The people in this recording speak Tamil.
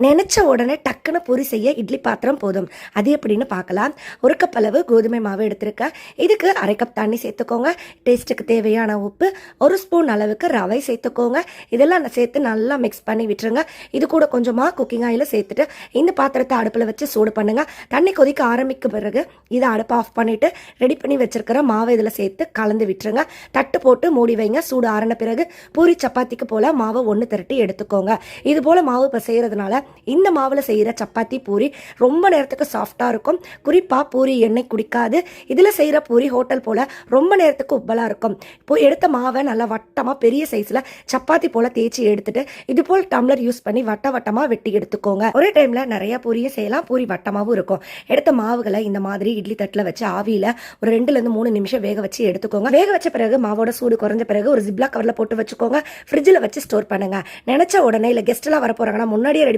நினைச்ச உடனே டக்குன்னு பூரி செய்ய இட்லி பாத்திரம் போதும். அது எப்படின்னு பார்க்கலாம். ஒரு கப் அளவு கோதுமை மாவு எடுத்திருக்கேன். இதுக்கு அரை கப் தண்ணி சேர்த்துக்கோங்க. டேஸ்ட்டுக்கு தேவையான உப்பு, ஒரு ஸ்பூன் அளவுக்கு ரவை சேர்த்துக்கோங்க. இதெல்லாம் சேர்த்து நல்லா மிக்ஸ் பண்ணி விட்டுருங்க. இது கூட கொஞ்சமாக குக்கிங் ஆயில் சேர்த்துட்டு இந்த பாத்திரத்தை அடுப்பில் வச்சு சூடு பண்ணுங்க. தண்ணி கொதிக்க ஆரம்பிக்கும் பிறகு இதை அடுப்பை ஆஃப் பண்ணிட்டு ரெடி பண்ணி வச்சிருக்கிற மாவை இதில் சேர்த்து கலந்து விட்டுருங்க. தட்டு போட்டு மூடி வைங்க. சூடு ஆறின பிறகு பூரி சப்பாத்திக்கு போல மாவை ஒன்று திரட்டி எடுத்துக்கோங்க. இது போல மாவு இப்போ செய்யறதுனால இந்த மாவுல செய்யற சப்பாத்தி பூரி ரொம்ப நேரத்துக்கு சாஃப்டா இருக்கும். குறிப்பா பூரி எண்ணெய் குடிக்காது. இதுல செய்யற பூரி ஹோட்டல் போல ரொம்ப நேரத்துக்கு உப்பலா இருக்கும். இப்போ எடுத்த மாவை நல்லா வட்டமா பெரிய சைஸ்ல சப்பாத்தி போல தேய்ச்சி எடுத்துட்டு இது போல் டம்ளர் யூஸ் பண்ணி வட்டமா வெட்டி எடுத்துக்கோங்க. ஒரே டைம்ல நிறைய பூரியை செய்யலாம். பூரி வட்டமாவும் இருக்கும். எடுத்த மாவுகளை இந்த மாதிரி இட்லி தட்டுல வச்சு ஆவியில ஒரு 2 to 3 நிமிஷம் வேக வச்சு எடுத்துக்கோங்க. வேக வச்ச பிறகு மாவோட சூடு குறைஞ்ச பிறகு ஒரு ஜிப்லா கவர்ல போட்டு வச்சுக்கோங்க. ஃப்ரிட்ஜில் வச்சு ஸ்டோர் பண்ணுங்க. நினைச்ச உடனே இல்ல கெஸ்ட் எல்லாம் வர போறாங்கன்னா முன்னாடியே ரெடி